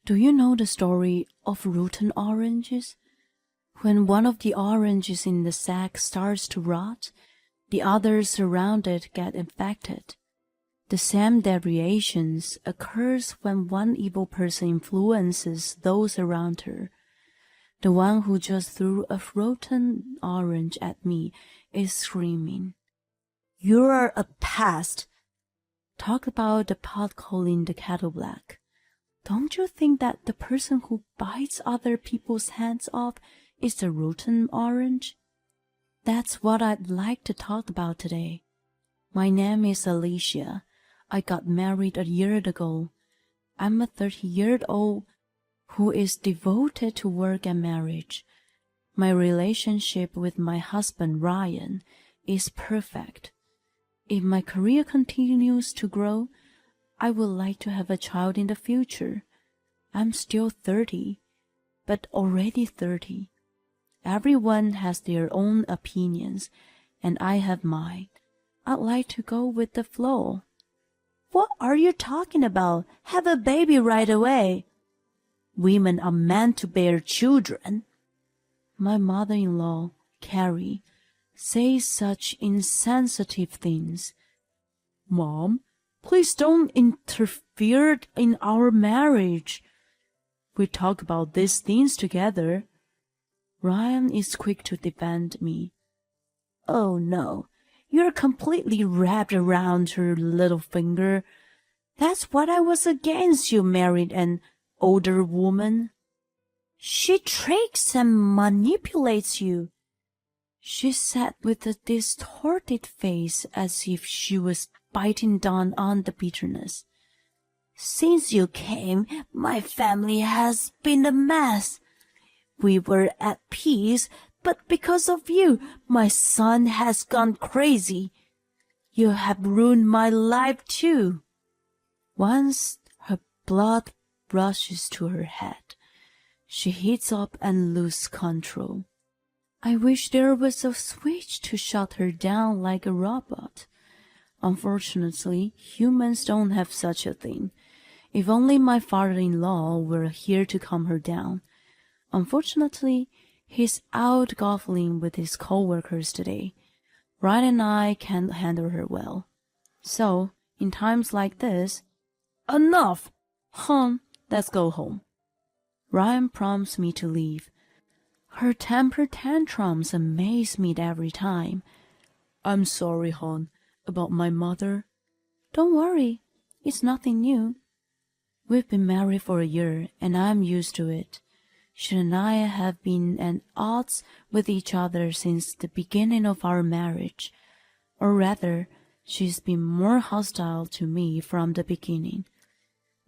Do you know the story of rotten oranges? When one of the oranges in the sack starts to rot, the others around it get infected. The same variations occurs when one evil person influences those around her. The one who just threw a rotten orange at me is screaming, "You're a pest!" Talk about the pot calling the kettle black. Don't you think that the person who bites other people's hands off is the rotten orange? That's what I'd like to talk about today. My name is Alicia. I got married a year ago. I'm a 30-year-old who is devoted to work and marriage. My relationship with my husband, Ryan, is perfect. If my career continues to grow, I would like to have a child in the future. I'm still 30, but already 30. Everyone has their own opinions, and I have mine. I'd like to go with the flow. What are you talking about? Have a baby right away. Women are meant to bear children. My mother-in-law, Carrie, says such insensitive things. Mom, please don't interfere in our marriage. We talk about these things together. Ryan is quick to defend me. Oh no, you're completely wrapped around her little finger. That's what I was against you married an older woman. She tricks and manipulates you. She sat with a distorted face as if she was biting down on the bitterness. Since you came, my family has been a mess. We were at peace, but because of you, my son has gone crazy. You have ruined my life too. Once her blood rushes to her head, she heats up and loses control. I wish there was a switch to shut her down like a robot. Unfortunately, humans don't have such a thing. If only my father-in-law were here to calm her down. Unfortunately, he's out golfing with his co-workers today. Ryan and I can't handle her well. So, in times like this, enough! Hon, let's go home. Ryan prompts me to leave. Her temper tantrums amaze me every time. I'm sorry, Hon, about my mother. Don't worry, it's nothing new. We've been married for a year, and I'm used to it. She and I have been at odds with each other since the beginning of our marriage. Or rather, she's been more hostile to me from the beginning.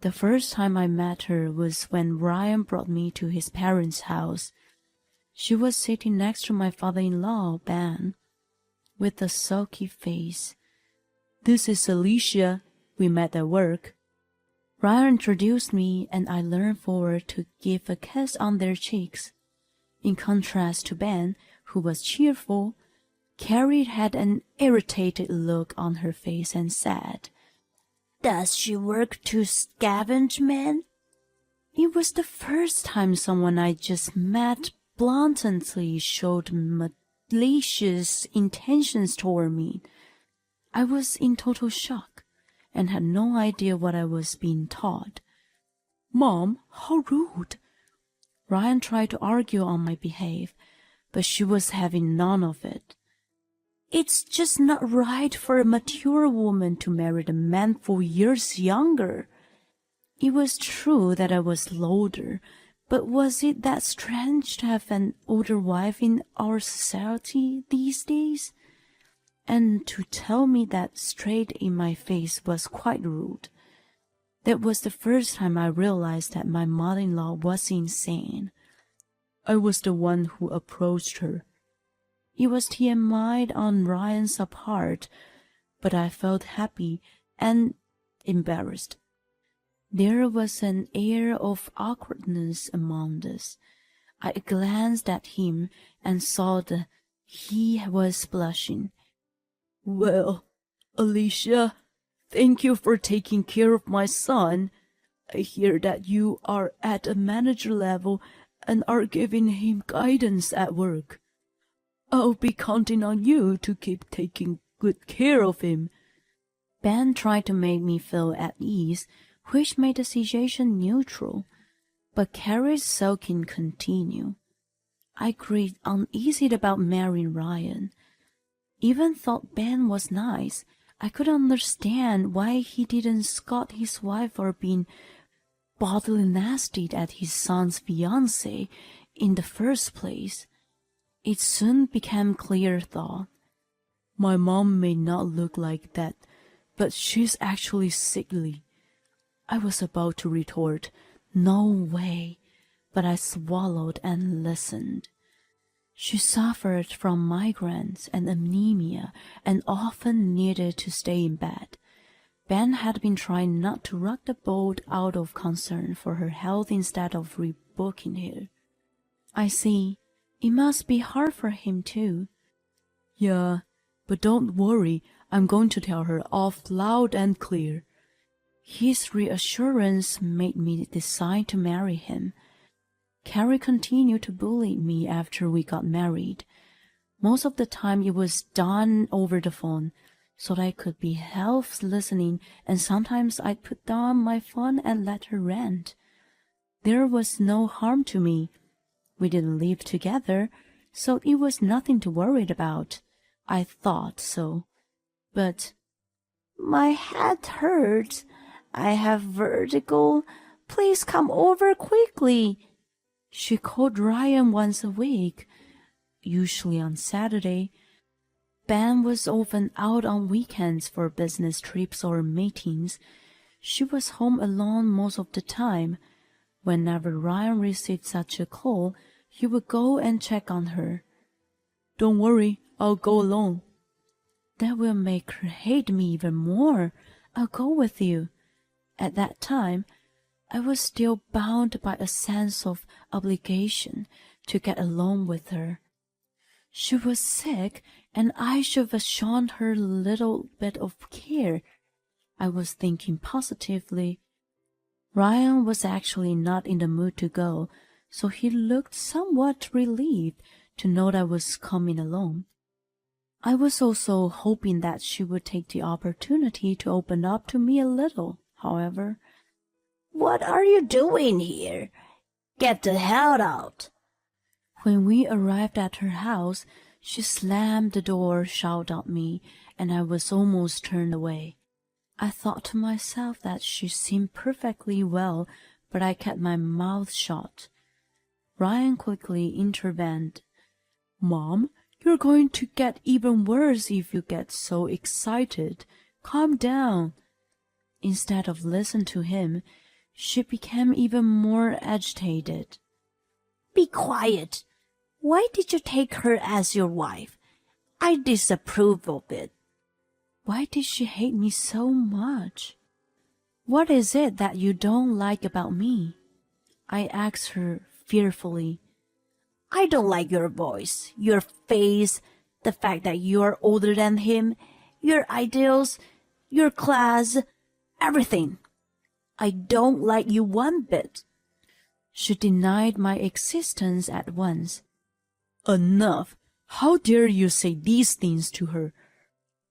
The first time I met her was when Ryan brought me to his parents' house. She was sitting next to my father-in-law, Ben, with a sulky face. This is Alicia. We met at work. Ryan introduced me, and I leaned forward to give a kiss on their cheeks. In contrast to Ben, who was cheerful, Carrie had an irritated look on her face and said, "Does she work to scavenge men?" It was the first time someone I just met blatantly showed malicious intentions toward me. I was in total shock and had no idea what I was being taught. Mom, how rude! Ryan tried to argue on my behalf, but she was having none of it. It's just not right for a mature woman to marry a man 4 years younger. It was true that I was older, but was it that strange to have an older wife in our society these days? And to tell me that straight in my face was quite rude. That was the first time I realized that my mother-in-law was insane. I was the one who approached her. It was TMI on Ryan's part, but I felt happy and embarrassed. There was an air of awkwardness among us. I glanced at him and saw that he was blushing. Well, Alicia, thank you for taking care of my son. I hear that you are at a manager level and are giving him guidance at work. I'll be counting on you to keep taking good care of him." Ben tried to make me feel at ease, which made the situation neutral, but Carrie's sulking continued. I grew uneasy about marrying Ryan. Even thought Ben was nice. I couldn't understand why he didn't scold his wife for being bodily nasty at his son's fiancée in the first place. It soon became clear thought. My mom may not look like that, but she's actually sickly. I was about to retort, "No way," but I swallowed and listened. She suffered from migraines and anemia and often needed to stay in bed. Ben had been trying not to rock the boat out of concern for her health instead of rebooking her. "I see. It must be hard for him too." "Yeah, but don't worry. I'm going to tell her off loud and clear." His reassurance made me decide to marry him. Carrie continued to bully me after we got married. Most of the time it was done over the phone, so that I could be half listening, and sometimes I'd put down my phone and let her rant. There was no harm to me. We didn't live together, so it was nothing to worry about. I thought so. But "My head hurts. I have vertigo. Please come over quickly." She called Ryan once a week, usually on Saturday. Ben was often out on weekends for business trips or meetings. She was home alone most of the time. Whenever Ryan received such a call, he would go and check on her. "Don't worry, I'll go alone." "That will make her hate me even more. I'll go with you." At that time, I was still bound by a sense of obligation to get along with her. She was sick, and I should have shown her a little bit of care. I was thinking positively. Ryan was actually not in the mood to go, so he looked somewhat relieved to know that I was coming along. I was also hoping that she would take the opportunity to open up to me a little, however. "What are you doing here? Get the hell out." When we arrived at her house, she slammed the door shut on me, and I was almost turned away. I thought to myself that she seemed perfectly well, but I kept my mouth shut. Ryan quickly intervened. "Mom, you're going to get even worse if you get so excited. Calm down." Instead of listening to him, she became even more agitated. "Be quiet. Why did you take her as your wife? I disapprove of it." Why did she hate me so much? What is it that you don't like about me? I asked her fearfully. "I don't like your voice, your face, the fact that you are older than him, your ideals, your class, everything. I don't like you one bit." She denied my existence at once. "Enough! How dare you say these things to her?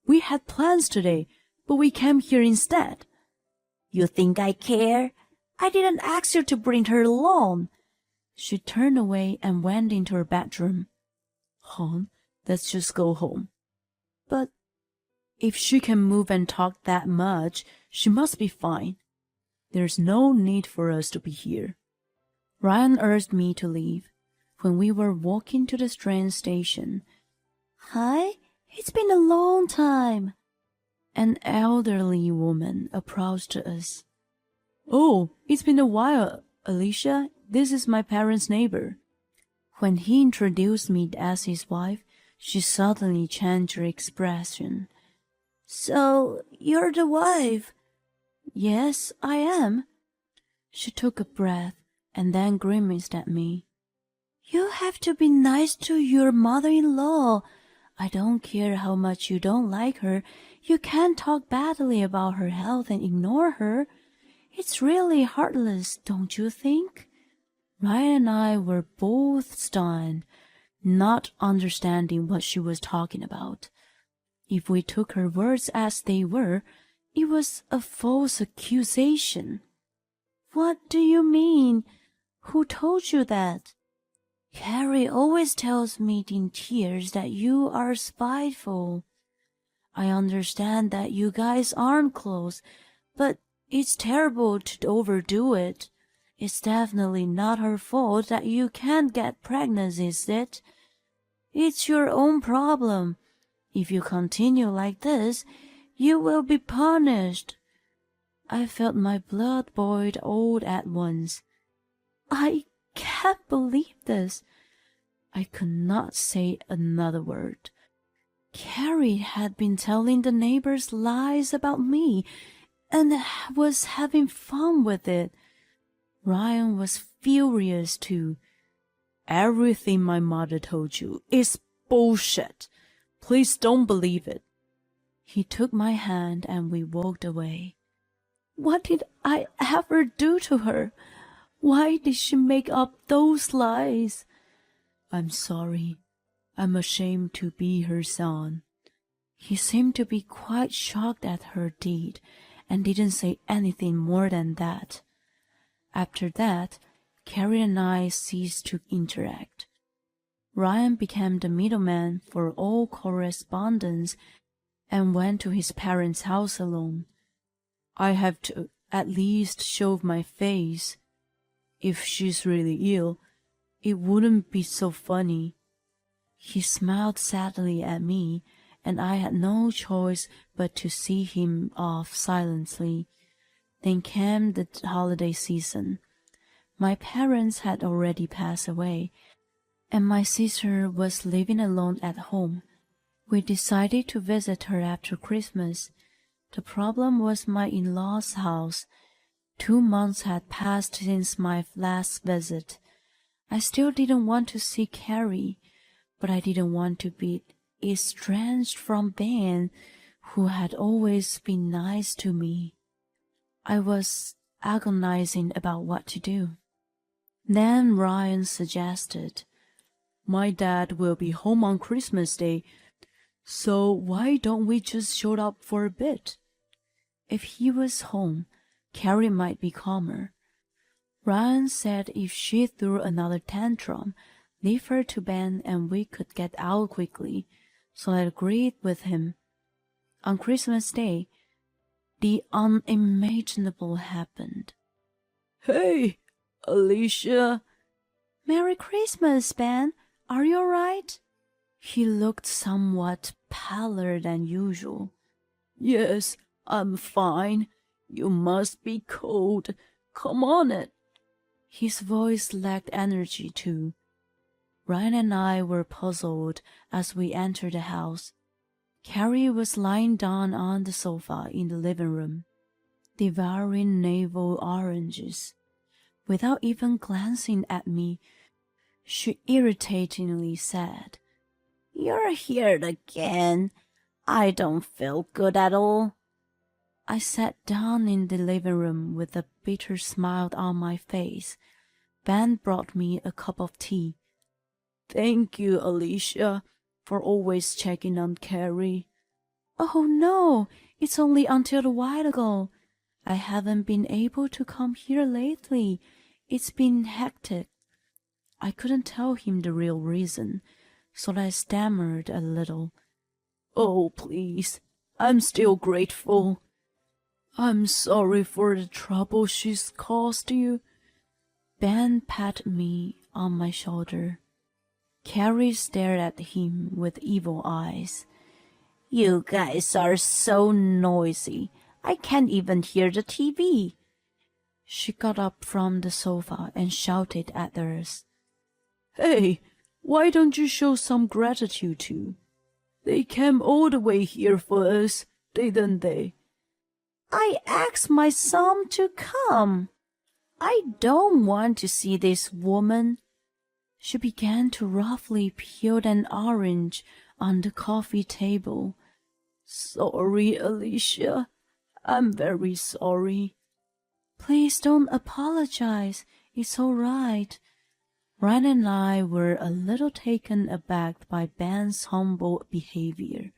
We had plans today, but we came here instead." "You think I care? I didn't ask you to bring her along." She turned away and went into her bedroom. "Hon, let's just go home." "But if she can move and talk that much, she must be fine. There's no need for us to be here." Ryan urged me to leave. When we were walking to the train station, "Hi, it's been a long time." An elderly woman approached us. "Oh, it's been a while, Alicia. This is my parents' neighbor." When he introduced me as his wife, she suddenly changed her expression. "So, you're the wife?" "Yes, I am." She took a breath and then grimaced at me. "You have to be nice to your mother-in-law. I don't care how much you don't like her. You can't talk badly about her health and ignore her. It's really heartless, don't you think? Ryan and I were both stunned, not understanding what she was talking about. If we took her words as they were, it was a false accusation. What do you mean? Who told you that? Carrie always tells me in tears that you are spiteful. I understand that you guys aren't close, but it's terrible to overdo it. It's definitely not her fault that you can't get pregnant, is it? It's your own problem. If you continue like this, you will be punished. I felt my blood boil all at once. I can't believe this. I could not say another word. Carrie had been telling the neighbors lies about me and was having fun with it. Ryan was furious too. Everything my mother told you is bullshit. Please don't believe it. He took my hand and we walked away. What did I ever do to her? Why did she make up those lies? I'm sorry. I'm ashamed to be her son. He seemed to be quite shocked at her deed and didn't say anything more than that. After that, Carrie and I ceased to interact. Ryan became the middleman for all correspondence and went to his parents' house alone. I have to at least show my face. If she's really ill, it wouldn't be so funny. He smiled sadly at me, and I had no choice but to see him off silently. Then came the holiday season. My parents had already passed away, and my sister was living alone at home. We decided to visit her after Christmas. The problem was my in-laws' house. 2 months had passed since my last visit. I still didn't want to see Carrie, but I didn't want to be estranged from Ben, who had always been nice to me. I was agonizing about what to do. Then Ryan suggested, "My dad will be home on Christmas Day, so why don't we just show up for a bit?" If he was home, Carrie might be calmer. Ryan said if she threw another tantrum, leave her to Ben and we could get out quickly, so I agreed with him. On Christmas Day, the unimaginable happened. "Hey, Alicia." "Merry Christmas, Ben. Are you all right?" He looked somewhat paler than usual. "Yes, I'm fine. You must be cold. Come on it." His voice lacked energy too. Ryan and I were puzzled as we entered the house. Carrie was lying down on the sofa in the living room, devouring navel oranges. Without even glancing at me, she irritatingly said, "You're here again. I don't feel good at all." I sat down in the living room with a bitter smile on my face. Ben brought me a cup of tea. "Thank you, Alicia, for always checking on Carrie." "Oh no, it's only until a while ago. I haven't been able to come here lately. It's been hectic." I couldn't tell him the real reason, so I stammered a little. "Oh, please, I'm still grateful. I'm sorry for the trouble she's caused you." Ben patted me on my shoulder. Carrie stared at him with evil eyes. "You guys are so noisy. I can't even hear the TV." She got up from the sofa and shouted at us. "Hey, why don't you show some gratitude too? They came all the way here for us, didn't they?" "I asked my son to come. I don't want to see this woman." She began to roughly peel an orange on the coffee table. "Sorry, Alicia. I'm very sorry." Please don't apologize. It's all right. Ryan and I were a little taken aback by Ben's humble behavior.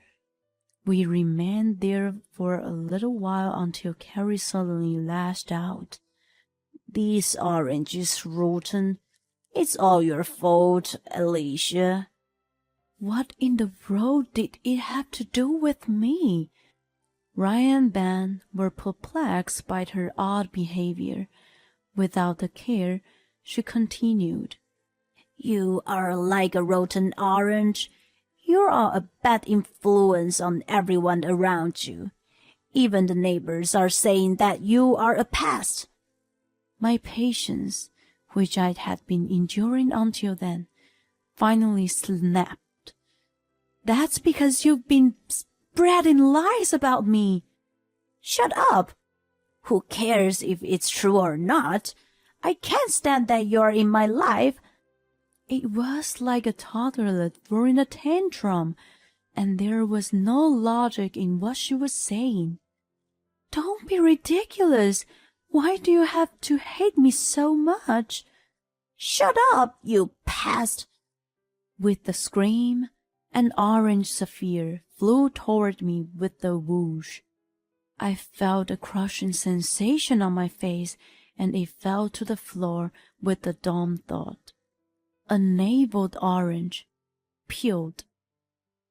We remained there for a little while until Carrie suddenly lashed out. This orange is rotten. It's all your fault, Alicia. What in the world did it have to do with me? Ryan and Ben were perplexed by her odd behavior. Without a care, she continued. You are like a rotten orange. You are a bad influence on everyone around you. Even the neighbors are saying that you are a pest. My patience, which I had been enduring until then, finally snapped. That's because you've been spreading lies about me. Shut up. Who cares if it's true or not? I can't stand that you're in my life. It was like a toddler throwing a tantrum, and there was no logic in what she was saying. Don't be ridiculous. Why do you have to hate me so much? Shut up, you pest. With a scream, an orange sapphire flew toward me with a whoosh. I felt a crushing sensation on my face, and it fell to the floor with a dumb thought. A naveled orange, peeled.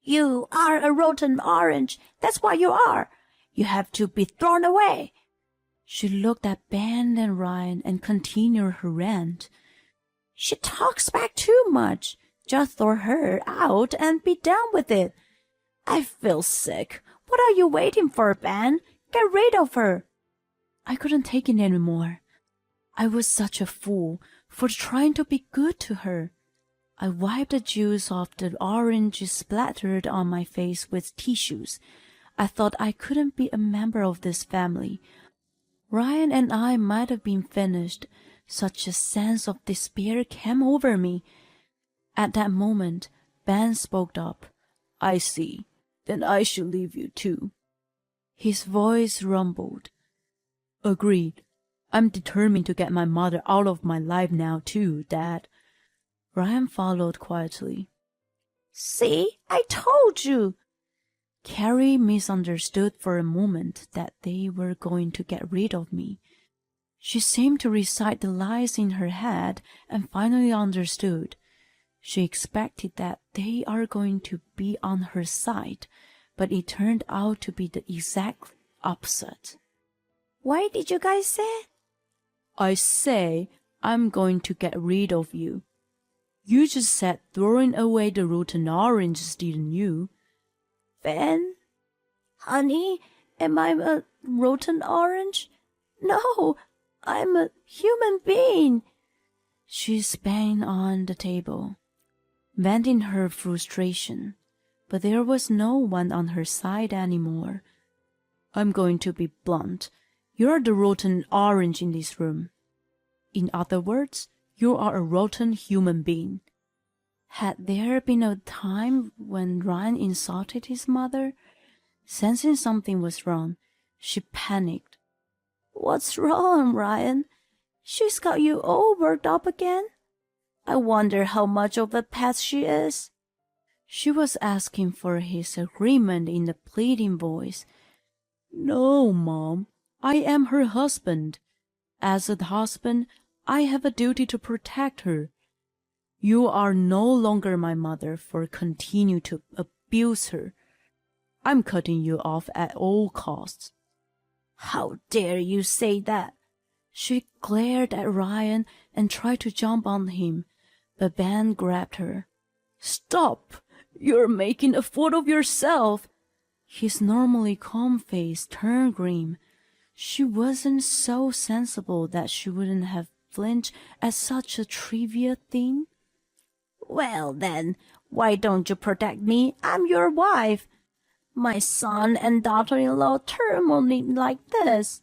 You are a rotten orange. That's what you are. You have to be thrown away. She looked at Ben and Ryan and continued her rant. She talks back too much. Just throw her out and be done with it. I feel sick. What are you waiting for, Ben? Get rid of her. I couldn't take it anymore. I was such a fool for trying to be good to her. I wiped the juice off the orange splattered on my face with tissues. I thought I couldn't be a member of this family. Ryan and I might have been finished. Such a sense of despair came over me. At that moment, Ben spoke up. I see. Then I should leave you too. His voice rumbled. Agreed. I'm determined to get my mother out of my life now too, Dad. Ryan followed quietly. See, I told you. Carrie misunderstood for a moment that they were going to get rid of me. She seemed to recite the lies in her head and finally understood. She expected that they are going to be on her side, but it turned out to be the exact opposite. Why did you guys say? I say I'm going to get rid of you. You just said throwing away the rotten oranges, didn't you? Ben? Honey, am I a rotten orange? No, I'm a human being. She banged on the table, venting her frustration, but there was no one on her side anymore. I'm going to be blunt. You're the rotten orange in this room. In other words, you are a rotten human being. Had there been a time when Ryan insulted his mother? Sensing something was wrong, she panicked. What's wrong, Ryan? She's got you all worked up again? I wonder how much of a pest she is. She was asking for his agreement in a pleading voice. No, Mom, I am her husband. As a husband, I have a duty to protect her. You are no longer my mother for continue to abuse her. I'm cutting you off at all costs. How dare you say that? She glared at Ryan and tried to jump on him, but Ben grabbed her. Stop! You're making a fool of yourself. His normally calm face turned grim. She wasn't so sensible that she wouldn't have flinched at such a trivial thing. Well then, why don't you protect me? I'm your wife. My son and daughter-in-law turmoil me like this.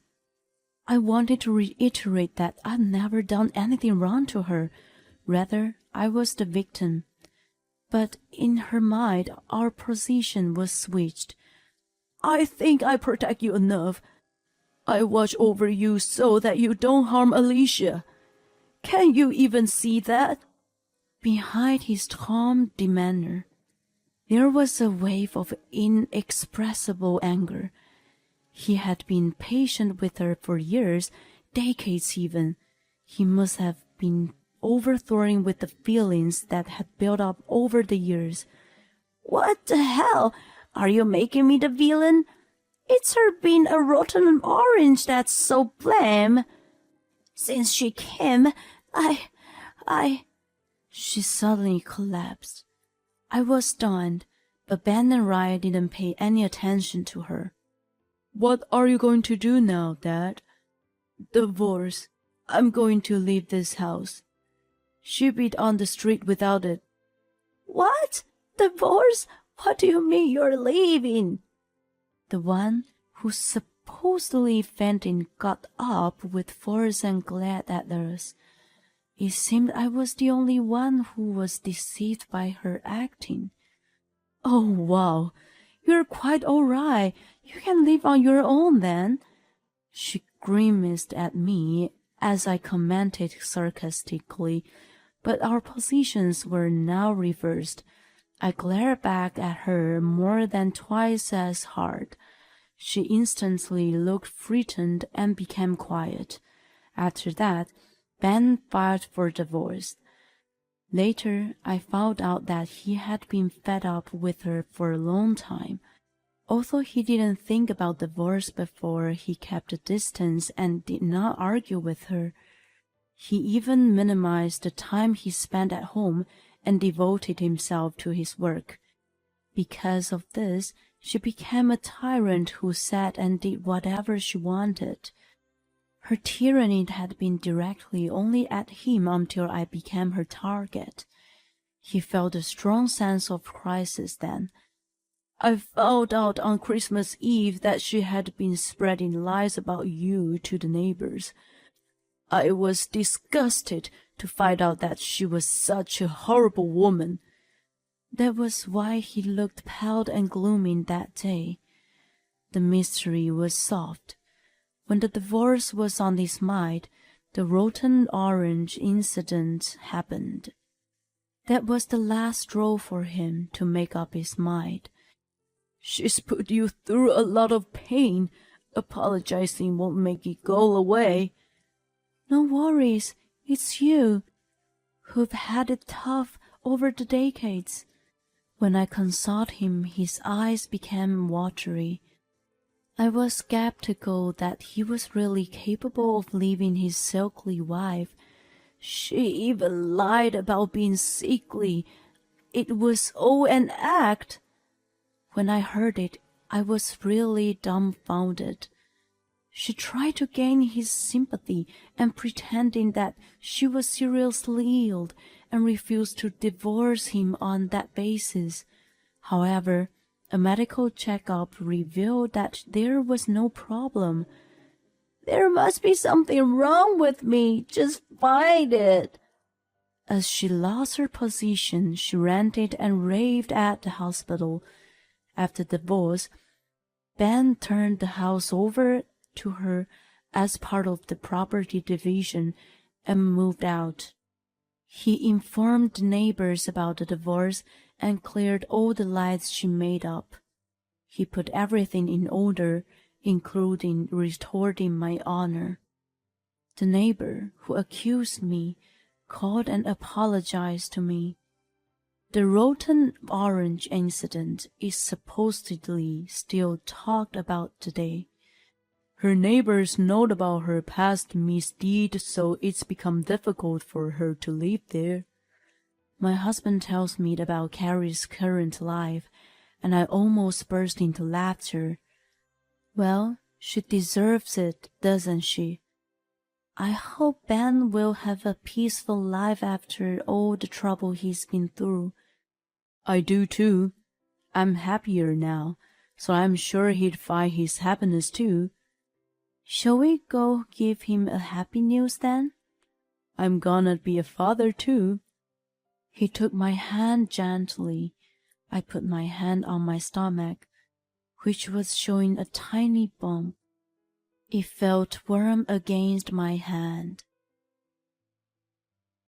I wanted to reiterate that I'd never done anything wrong to her. Rather, I was the victim. But in her mind, our position was switched. I think I protect you enough. I watch over you so that you don't harm Alicia. Can you even see that?" Behind his calm demeanor, there was a wave of inexpressible anger. He had been patient with her for years, decades even. He must have been overthrown with the feelings that had built up over the years. What the hell? Are you making me the villain? It's her being a rotten orange that's so blame. Since she came, She suddenly collapsed. I was stunned, but Ben and Ryan didn't pay any attention to her. "What are you going to do now, Dad?" "Divorce. I'm going to leave this house. She'll be on the street without it." What? Divorce? What do you mean you're leaving? The one who supposedly fainted got up with force and glared at us. It seemed I was the only one who was deceived by her acting. "Oh, wow. You're quite all right. You can live on your own then." She grimaced at me as I commented sarcastically, but our positions were now reversed. I glared back at her more than twice as hard. She instantly looked frightened and became quiet. After that, Ben filed for divorce. Later, I found out that he had been fed up with her for a long time. Although he didn't think about divorce before, he kept a distance and did not argue with her. He even minimized the time he spent at home and devoted himself to his work. Because of this, she became a tyrant who sat and did whatever she wanted. Her tyranny had been directly only at him until I became her target. He felt a strong sense of crisis then. "I found out on Christmas Eve that she had been spreading lies about you to the neighbors. I was disgusted to find out that she was such a horrible woman." That was why he looked pale and gloomy that day. The mystery was solved. When the divorce was on his mind, the rotten orange incident happened. That was the last straw for him to make up his mind. "She's put you through a lot of pain. Apologizing won't make it go away." "No worries. It's you who've had it tough over the decades." When I consoled him, his eyes became watery. I was skeptical that he was really capable of leaving his silky wife. "She even lied about being sickly. It was all an act." When I heard it, I was really dumbfounded. She tried to gain his sympathy and pretending that she was seriously ill and refused to divorce him on that basis. However, a medical checkup revealed that there was no problem. "There must be something wrong with me. Just find it." As she lost her position, she ranted and raved at the hospital. After the divorce, Ben turned the house over to her as part of the property division and moved out. He informed the neighbors about the divorce and cleared all the lies she made up. He put everything in order, including restoring my honor. The neighbor who accused me called and apologized to me. The rotten orange incident is supposedly still talked about today. Her neighbors know about her past misdeed, so it's become difficult for her to live there. My husband tells me about Carrie's current life, and I almost burst into laughter. Well, she deserves it, doesn't she? I hope Ben will have a peaceful life after all the trouble he's been through. I do too. I'm happier now, so I'm sure he'd find his happiness too. Shall we go give him a happy news then? I'm gonna be a father too. He took my hand gently. I put my hand on my stomach, which was showing a tiny bump. It felt warm against my hand.